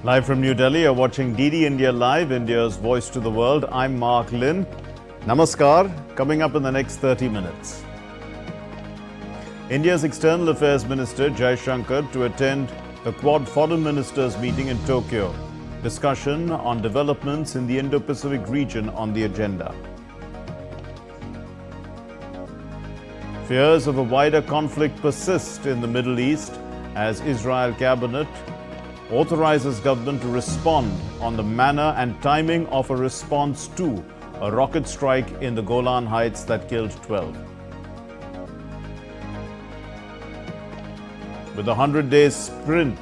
Live from New Delhi, you're watching DD India Live, India's voice to the world. I'm Mark Lynn. Namaskar. Coming up in the next 30 minutes. India's External Affairs Minister Jai Shankar to attend the Quad Foreign Ministers meeting in Tokyo. Discussion on developments in the Indo-Pacific region on the agenda. Fears of a wider conflict persist in the Middle East as Israel cabinet authorizes government to respond on the manner and timing of a response to a rocket strike in the Golan Heights that killed 12. With a 100-day sprint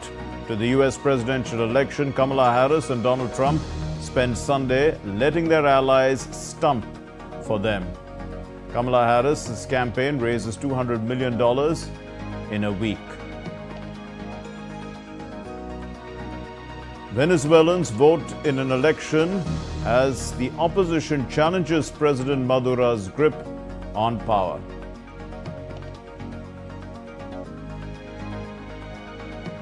to the US presidential election, Kamala Harris and Donald Trump spent Sunday letting their allies stump for them. Kamala Harris's campaign raises $200 million in a week. Venezuelans vote in an election as the opposition challenges President Madura's grip on power.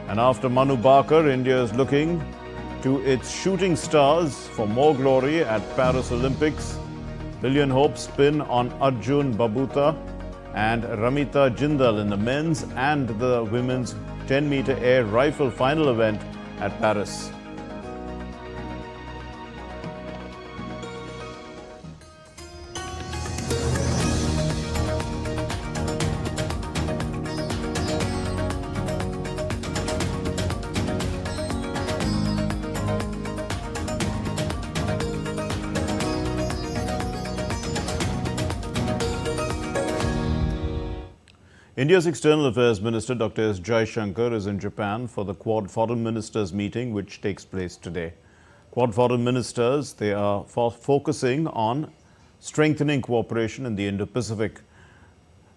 And after Manu Bhaker, India is looking to its shooting stars for more glory at Paris Olympics. Billion hopes pin on Arjun Babuta and Ramita Jindal in the men's and the women's 10-meter air rifle final event at Paris. India's External Affairs Minister Dr. S. Jai Shankar is in Japan for the Quad Foreign Ministers meeting, which takes place today. Quad Foreign Ministers, they are focusing on strengthening cooperation in the Indo-Pacific.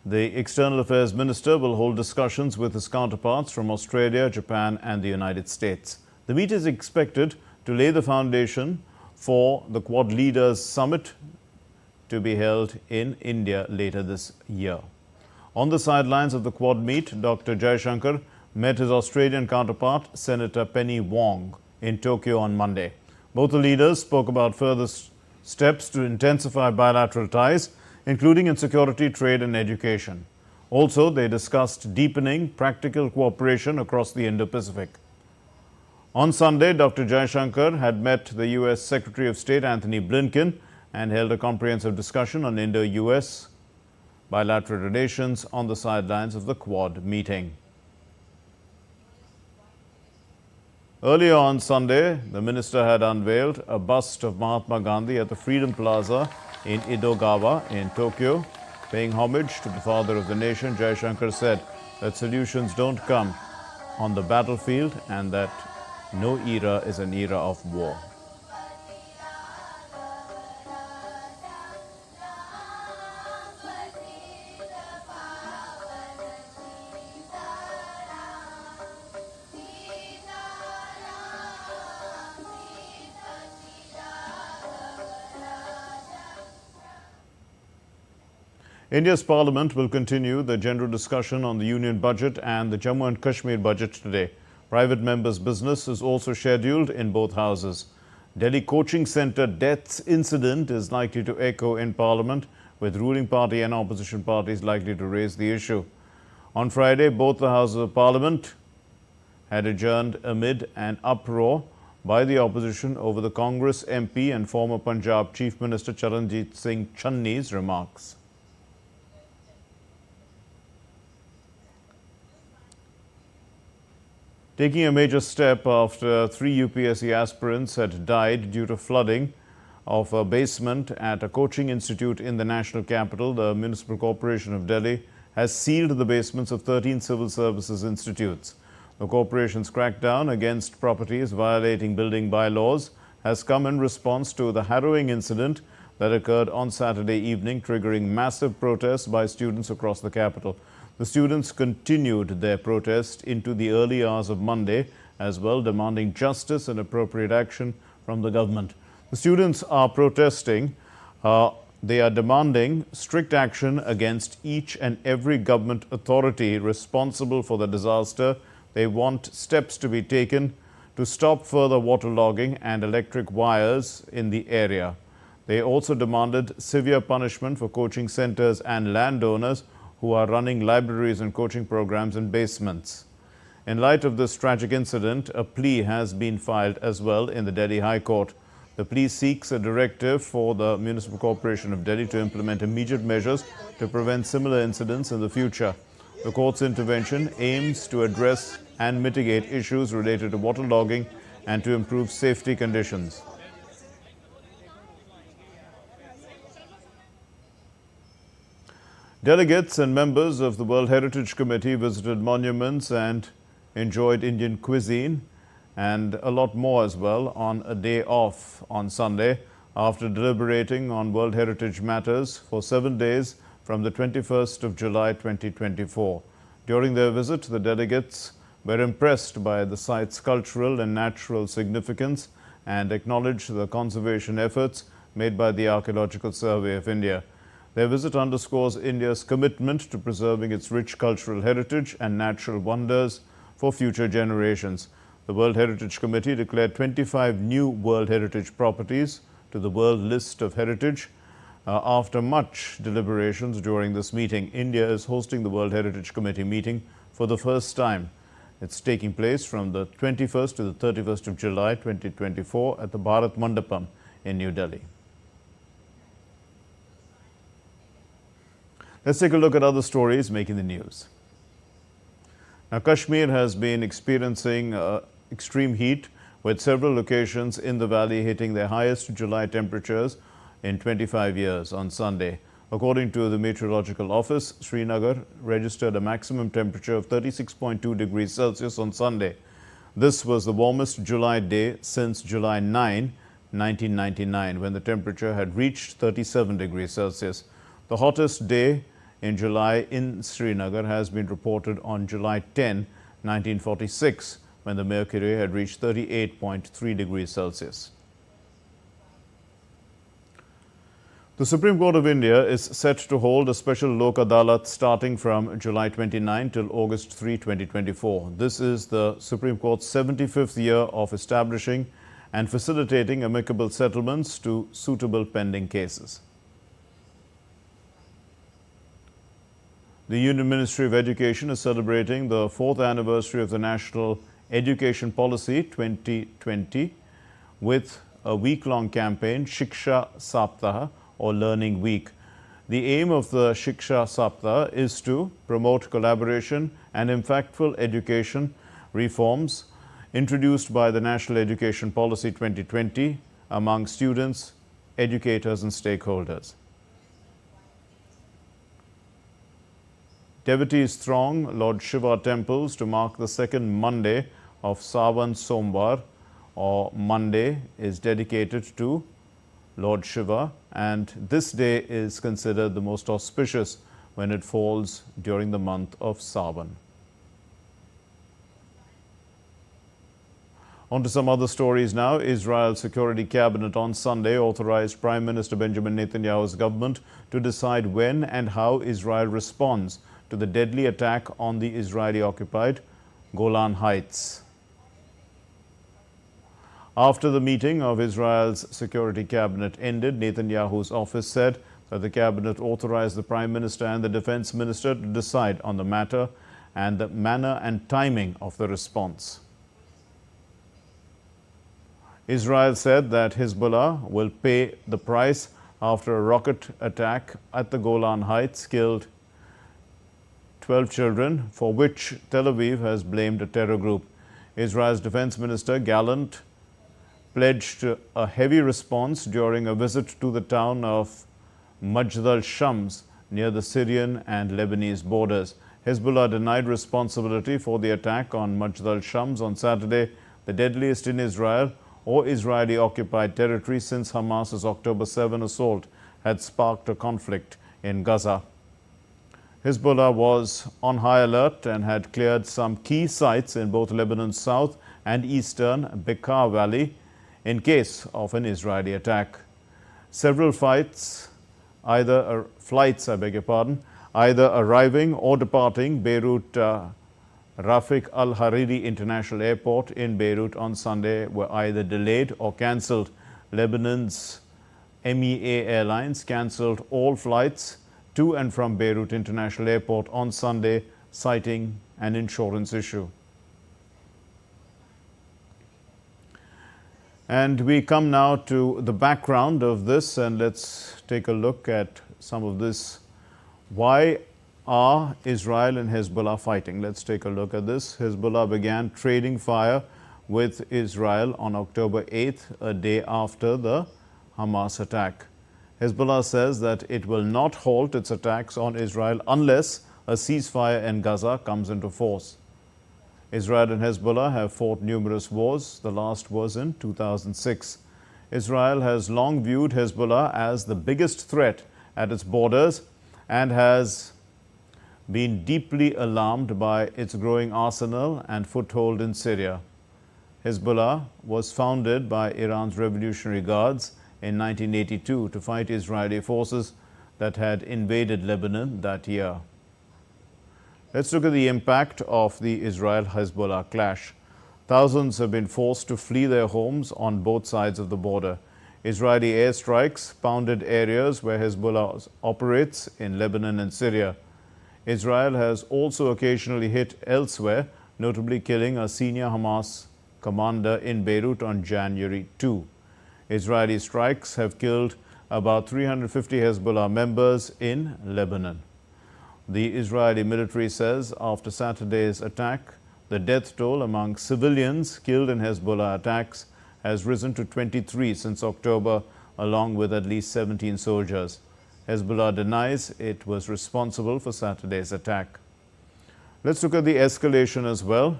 The External Affairs Minister will hold discussions with his counterparts from Australia, Japan and the United States. The meet is expected to lay the foundation for the Quad Leaders Summit to be held in India later this year. On the sidelines of the Quad meet, Dr. Jai Shankar met his Australian counterpart, Senator Penny Wong, in Tokyo on Monday. Both the leaders spoke about further steps to intensify bilateral ties, including in security, trade and education. Also, they discussed deepening practical cooperation across the Indo-Pacific. On Sunday, Dr. Jai Shankar had met the U.S. Secretary of State Anthony Blinken and held a comprehensive discussion on Indo-U.S. bilateral relations on the sidelines of the Quad meeting. Earlier on Sunday, the minister had unveiled a bust of Mahatma Gandhi at the Freedom Plaza in Edogawa in Tokyo. Paying homage to the father of the nation, Jai Shankar said that solutions don't come on the battlefield and that no era is an era of war. India's Parliament will continue the general discussion on the Union budget and the Jammu and Kashmir budget today. Private members' business is also scheduled in both houses. Delhi coaching centre deaths incident is likely to echo in Parliament, with ruling party and opposition parties likely to raise the issue. On Friday, both the Houses of Parliament had adjourned amid an uproar by the opposition over the Congress MP and former Punjab Chief Minister Charanjit Singh Channi's remarks. Taking a major step after 3 UPSC aspirants had died due to flooding of a basement at a coaching institute in the national capital, the Municipal Corporation of Delhi has sealed the basements of 13 civil services institutes. The corporation's crackdown against properties violating building bylaws has come in response to the harrowing incident that occurred on Saturday evening, triggering massive protests by students across the capital. The students continued their protest into the early hours of Monday as well, demanding justice and appropriate action from the government. The students are protesting. They are demanding strict action against each and every government authority responsible for the disaster. They want steps to be taken to stop further waterlogging and electric wires in the area. They also demanded severe punishment for coaching centers and landowners who are running libraries and coaching programs in basements. In light of this tragic incident, a plea has been filed as well in the Delhi High Court. The plea seeks a directive for the Municipal Corporation of Delhi to implement immediate measures to prevent similar incidents in the future. The court's intervention aims to address and mitigate issues related to waterlogging and to improve safety conditions. Delegates and members of the World Heritage Committee visited monuments and enjoyed Indian cuisine and a lot more as well on a day off on Sunday after deliberating on World Heritage matters for 7 days from the 21st of July 2024. During their visit, the delegates were impressed by the site's cultural and natural significance and acknowledged the conservation efforts made by the Archaeological Survey of India. Their visit underscores India's commitment to preserving its rich cultural heritage and natural wonders for future generations. The World Heritage Committee declared 25 new World Heritage properties to the World List of Heritage. After much deliberations during this meeting, India is hosting the World Heritage Committee meeting for the first time. It's taking place from the 21st to the 31st of July 2024 at the Bharat Mandapam in New Delhi. Let's take a look at other stories making the news. Now, Kashmir has been experiencing extreme heat, with several locations in the valley hitting their highest July temperatures in 25 years on Sunday. According to the Meteorological Office, Srinagar registered a maximum temperature of 36.2 degrees Celsius on Sunday. This was the warmest July day since July 9, 1999, when the temperature had reached 37 degrees Celsius. The hottest day in July in Srinagar has been reported on July 10, 1946, when the mercury had reached 38.3 degrees Celsius. The Supreme Court of India is set to hold a special Lok Adalat starting from July 29 till August 3, 2024. This is the Supreme Court's 75th year of establishing and facilitating amicable settlements to suitable pending cases. The Union Ministry of Education is celebrating the 4th anniversary of the National Education Policy 2020 with a week-long campaign, Shiksha Saptaha, or Learning Week. The aim of the Shiksha Saptaha is to promote collaboration and impactful education reforms introduced by the National Education Policy 2020 among students, educators and stakeholders. Devotees throng Lord Shiva temples to mark the second Monday of Sawan Somvar, or Monday is dedicated to Lord Shiva, and this day is considered the most auspicious when it falls during the month of Sawan. On to some other stories now. Israel's Security Cabinet on Sunday authorized Prime Minister Benjamin Netanyahu's government to decide when and how Israel responds to the deadly attack on the Israeli-occupied Golan Heights. After the meeting of Israel's Security Cabinet ended, Netanyahu's office said that the cabinet authorized the Prime Minister and the Defense Minister to decide on the matter and the manner and timing of the response. Israel said that Hezbollah will pay the price after a rocket attack at the Golan Heights killed 12 children, for which Tel Aviv has blamed a terror group. Israel's Defense Minister Gallant pledged a heavy response during a visit to the town of Majd al-Shams near the Syrian and Lebanese borders. Hezbollah denied responsibility for the attack on Majd al-Shams on Saturday, the deadliest in Israel or Israeli-occupied territory since Hamas's October 7 assault had sparked a conflict in Gaza. Hezbollah was on high alert and had cleared some key sites in both Lebanon's south and eastern Bekaa Valley in case of an Israeli attack. Several flights, either arriving or departing Beirut Rafik al-Hariri International Airport in Beirut on Sunday were either delayed or cancelled. Lebanon's MEA Airlines cancelled all flights to and from Beirut International Airport on Sunday, citing an insurance issue. And we come now to the background of this, and let's take a look at some of this. Why are Israel and Hezbollah fighting? Let's take a look at this. Hezbollah began trading fire with Israel on October 8th, a day after the Hamas attack. Hezbollah says that it will not halt its attacks on Israel unless a ceasefire in Gaza comes into force. Israel and Hezbollah have fought numerous wars. The last was in 2006. Israel has long viewed Hezbollah as the biggest threat at its borders and has been deeply alarmed by its growing arsenal and foothold in Syria. Hezbollah was founded by Iran's Revolutionary Guards in 1982 to fight Israeli forces that had invaded Lebanon that year. Let's look at the impact of the Israel-Hezbollah clash. Thousands have been forced to flee their homes on both sides of the border. Israeli airstrikes pounded areas where Hezbollah operates in Lebanon and Syria. Israel has also occasionally hit elsewhere, notably killing a senior Hamas commander in Beirut on January 2. Israeli strikes have killed about 350 Hezbollah members in Lebanon. The Israeli military says after Saturday's attack, the death toll among civilians killed in Hezbollah attacks has risen to 23 since October, along with at least 17 soldiers. Hezbollah denies it was responsible for Saturday's attack. Let's look at the escalation as well.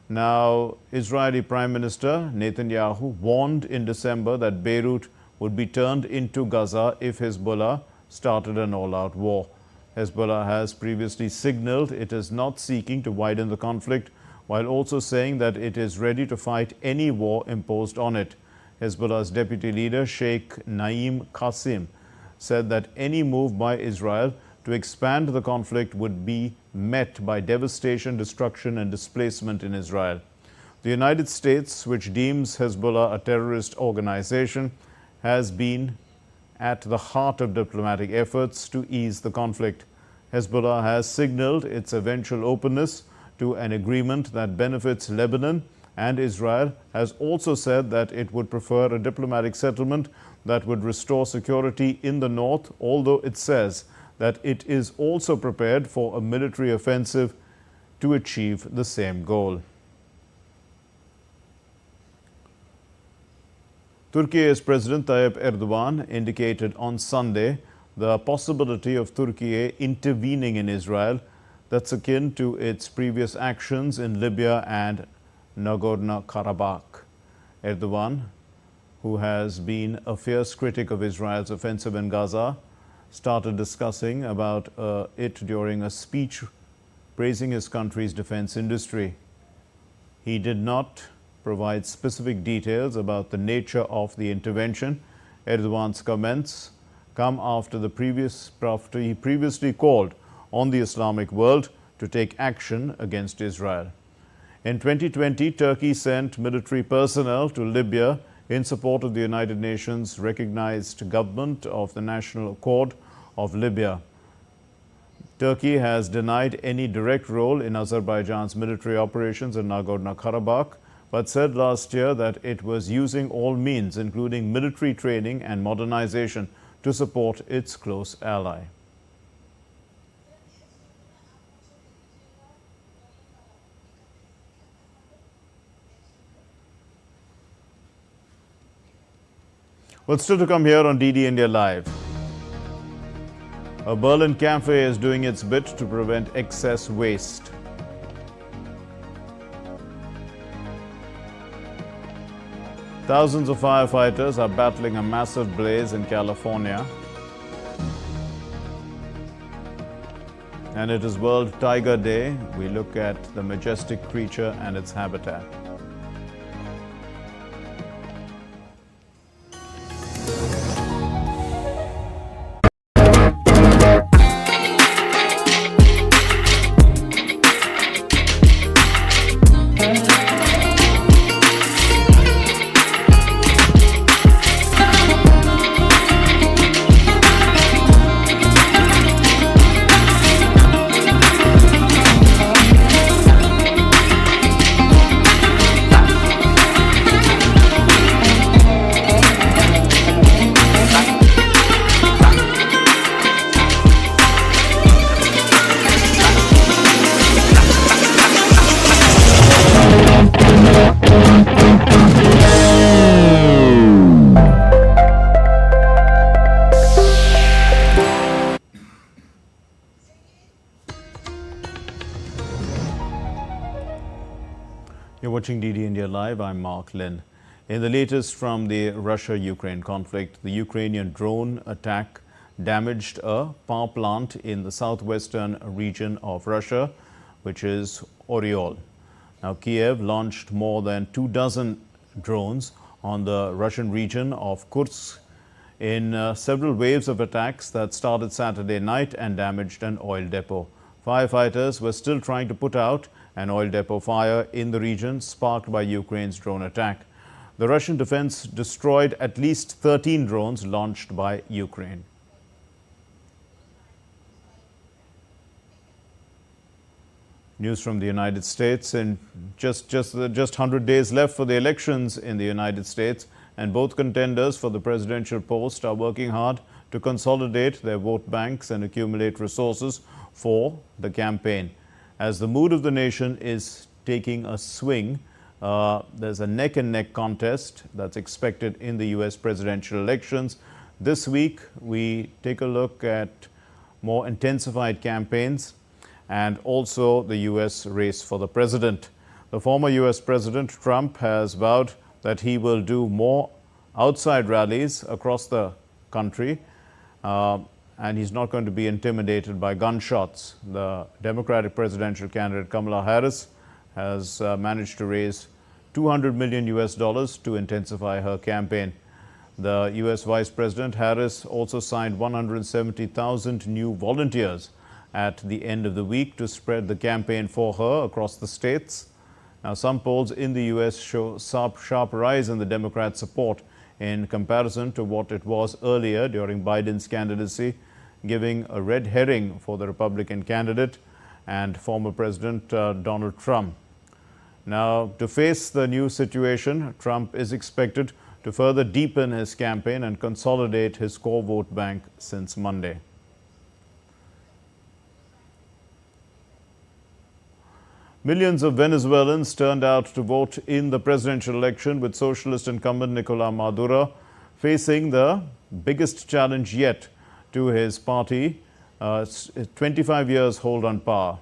Now, Israeli Prime Minister Netanyahu warned in December that Beirut would be turned into Gaza if Hezbollah started an all-out war. Hezbollah has previously signaled it is not seeking to widen the conflict, while also saying that it is ready to fight any war imposed on it. Hezbollah's deputy leader, Sheikh Naim Qasim, said that any move by Israel to expand the conflict would be met by devastation, destruction, and displacement in Israel. The United States, which deems Hezbollah a terrorist organization, has been at the heart of diplomatic efforts to ease the conflict. Hezbollah has signaled its eventual openness to an agreement that benefits Lebanon, and Israel has also said that it would prefer a diplomatic settlement that would restore security in the north, although it says that it is also prepared for a military offensive to achieve the same goal. Turkey's President Tayyip Erdogan indicated on Sunday the possibility of Turkey intervening in Israel that's akin to its previous actions in Libya and Nagorno-Karabakh. Erdogan, who has been a fierce critic of Israel's offensive in Gaza, started discussing about it during a speech praising his country's defense industry. He did not provide specific details about the nature of the intervention. Erdogan's comments come after he previously called on the Islamic world to take action against Israel. In 2020, Turkey sent military personnel to Libya in support of the United Nations recognized government of the National Accord of Libya. Turkey has denied any direct role in Azerbaijan's military operations in Nagorno-Karabakh, but said last year that it was using all means, including military training and modernization, to support its close ally. Well, still to come here on DD India Live. A Berlin cafe is doing its bit to prevent excess waste. Thousands of firefighters are battling a massive blaze in California. And it is World Tiger Day. We look at the majestic creature and its habitat. Watching DD India Live, I'm Mark Lynn. In the latest from the Russia-Ukraine conflict, the Ukrainian drone attack damaged a power plant in the southwestern region of Russia, which is Oryol. Now, Kiev launched more than 24 drones on the Russian region of Kursk in several waves of attacks that started Saturday night and damaged an oil depot. Firefighters were still trying to put out an oil depot fire in the region sparked by Ukraine's drone attack. The Russian defense destroyed at least 13 drones launched by Ukraine. News from the United States. In just 100 days left for the elections in the United States, and both contenders for the presidential post are working hard to consolidate their vote banks and accumulate resources for the campaign. As the mood of the nation is taking a swing, there's a neck-and-neck contest that's expected in the U.S. presidential elections. This week, we take a look at more intensified campaigns and also the U.S. race for the president. The former U.S. President Trump has vowed that he will do more outside rallies across the country, and he's not going to be intimidated by gunshots. The Democratic presidential candidate Kamala Harris has managed to raise $200 million to intensify her campaign. The U.S. Vice President Harris also signed 170,000 new volunteers at the end of the week to spread the campaign for her across the states. Now, some polls in the U.S. show sharp rise in the Democrat support in comparison to what it was earlier during Biden's candidacy, giving a red herring for the Republican candidate and former President Donald Trump. Now, to face the new situation, Trump is expected to further deepen his campaign and consolidate his core vote bank since Monday. Millions of Venezuelans turned out to vote in the presidential election, with socialist incumbent Nicolás Maduro facing the biggest challenge yet to his party, 25 years hold on power.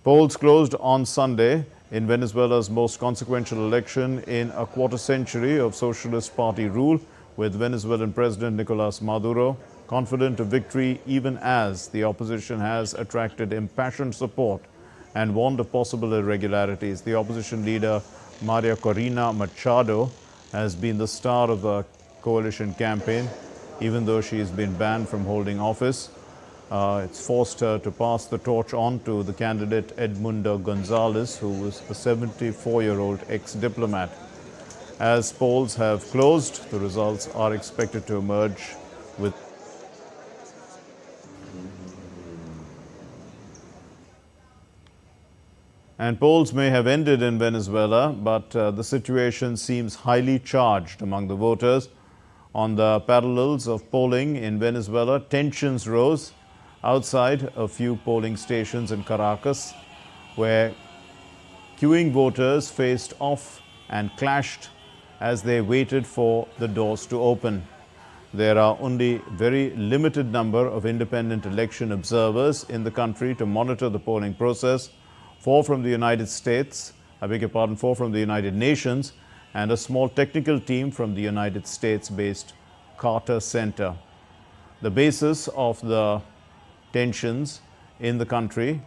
Polls closed on Sunday in Venezuela's most consequential election in a quarter century of socialist party rule, with Venezuelan President Nicolás Maduro confident of victory even as the opposition has attracted impassioned support and warned of possible irregularities. The opposition leader, Maria Corina Machado, has been the star of the coalition campaign, even though she has been banned from holding office. It's forced her to pass the torch on to the candidate Edmundo Gonzalez, who was a 74-year-old ex-diplomat. As polls have closed, the results are expected to emerge with And polls may have ended in Venezuela, but the situation seems highly charged among the voters. On the parallels of polling in Venezuela, tensions rose outside a few polling stations in Caracas, where queuing voters faced off and clashed as they waited for the doors to open. There are only very limited number of independent election observers in the country to monitor the polling process. Four from the United States, four from the United Nations, and a small technical team from the United States-based Carter Center. The basis of the tensions in the country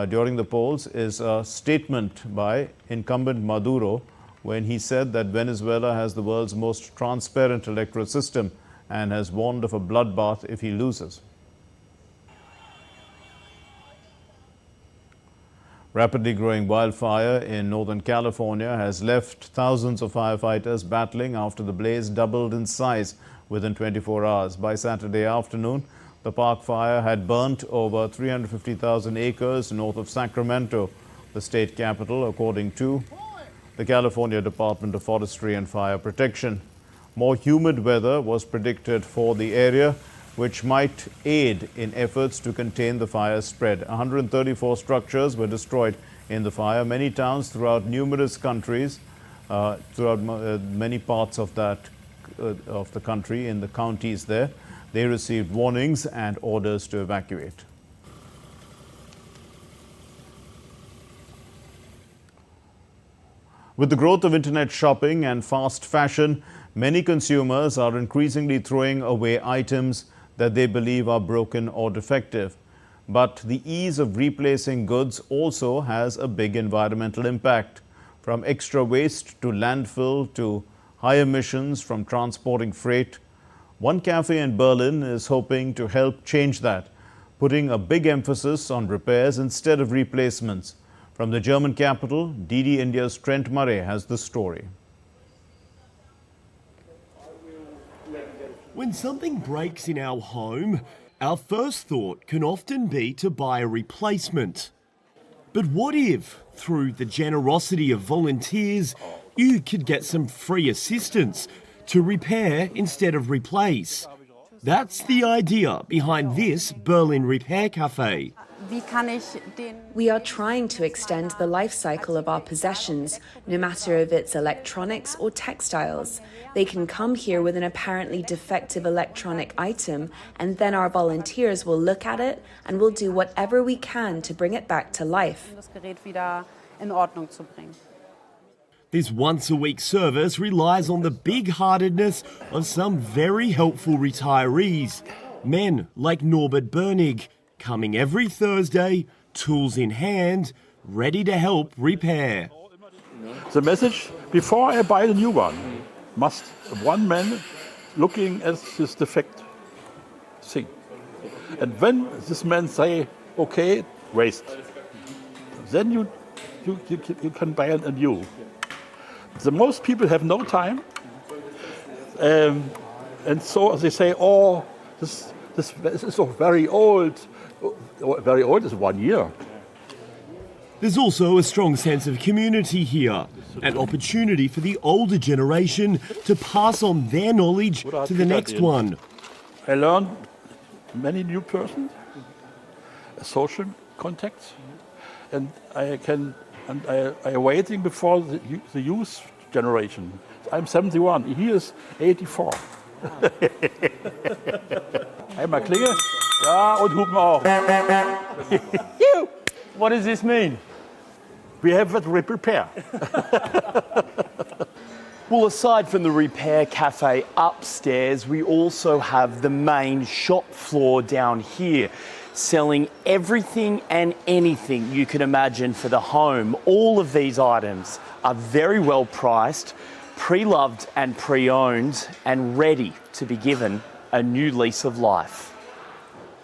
during the polls is a statement by incumbent Maduro when he said that Venezuela has the world's most transparent electoral system and has warned of a bloodbath if he loses. Rapidly growing wildfire in Northern California has left thousands of firefighters battling after the blaze doubled in size within 24 hours. By Saturday afternoon, the park fire had burnt over 350,000 acres north of Sacramento, the state capital, according to the California Department of Forestry and Fire Protection. More humid weather was predicted for the area, which might aid in efforts to contain the fire spread. 134 structures were destroyed in the fire. Many towns throughout numerous countries, many parts of the country, in the counties there, they received warnings and orders to evacuate. With the growth of internet shopping and fast fashion, many consumers are increasingly throwing away items that they believe are broken or defective. But the ease of replacing goods also has a big environmental impact. From extra waste to landfill to high emissions from transporting freight, one cafe in Berlin is hoping to help change that, putting a big emphasis on repairs instead of replacements. From the German capital, DD India's Trent Murray has the story. When something breaks in our home, our first thought can often be to buy a replacement. But what if, through the generosity of volunteers, you could get some free assistance to repair instead of replace? That's the idea behind this Berlin Repair Cafe. We are trying to extend the life cycle of our possessions, no matter if it's electronics or textiles. They can come here with an apparently defective electronic item, and then our volunteers will look at it and will do whatever we can to bring it back to life. This once-a-week service relies on the big-heartedness of some very helpful retirees. Men like Norbert Bernig, coming every Thursday, tools in hand, ready to help repair. The message, before I buy the new one, must one man looking at this defect thing. And when this man say, okay, waste, then you can buy a new. The most people have no time, and so they say, oh, this is so very old. Very old is 1 year. There's also a strong sense of community here, an opportunity for the older generation to pass on their knowledge to the next one. I learned many new persons, social contacts, and I am waiting before the youth generation. I'm 71, he is 84. Einmal Klingel. Ja, und Hupen auch. What does this mean? We have to repair. Well, aside from the repair cafe upstairs, we also have the main shop floor down here, selling everything and anything you can imagine for the home. All of these items are very well priced, pre-loved and pre-owned, and ready to be given a new lease of life.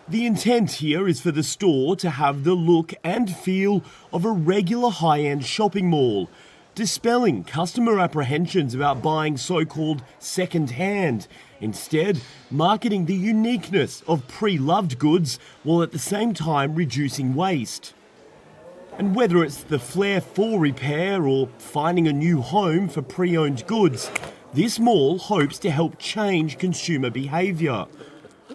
The intent here is for the store to have the look and feel of a regular high-end shopping mall, dispelling customer apprehensions about buying so-called second-hand, instead marketing the uniqueness of pre-loved goods while at the same time reducing waste. And whether it's the flair for repair or finding a new home for pre-owned goods, this mall hopes to help change consumer behaviour,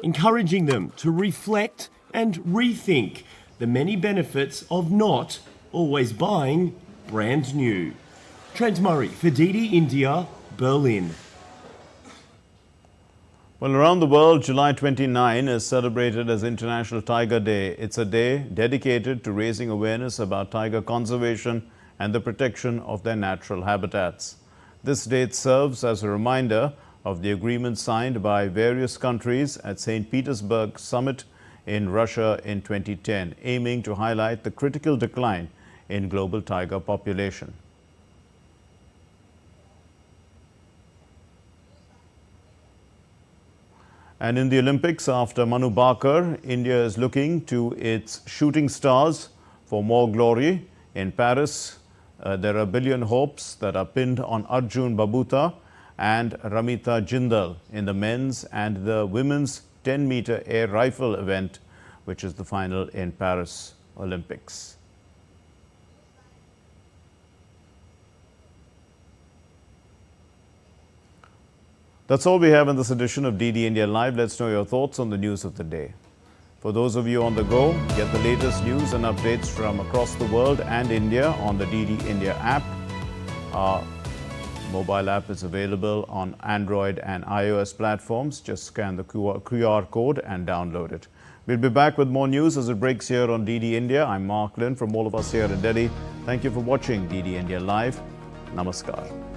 encouraging them to reflect and rethink the many benefits of not always buying brand new. Trent Murray for DD India, Berlin. Well, around the world, July 29 is celebrated as International Tiger Day. It's a day dedicated to raising awareness about tiger conservation and the protection of their natural habitats. This date serves as a reminder of the agreement signed by various countries at St. Petersburg summit in Russia in 2010, aiming to highlight the critical decline in global tiger population. And in the Olympics, after Manu Bhaker, India is looking to its shooting stars for more glory. In Paris, there are a billion hopes that are pinned on Arjun Babuta and Ramita Jindal in the men's and the women's 10-meter air rifle event, which is the final in Paris Olympics. That's all we have in this edition of DD India Live. Let's know your thoughts on the news of the day. For those of you on the go, get the latest news and updates from across the world and India on the DD India app. Our mobile app is available on Android and iOS platforms. Just scan the QR code and download it. We'll be back with more news as it breaks here on DD India. I'm Mark Lynn from all of us here in Delhi. Thank you for watching DD India Live. Namaskar.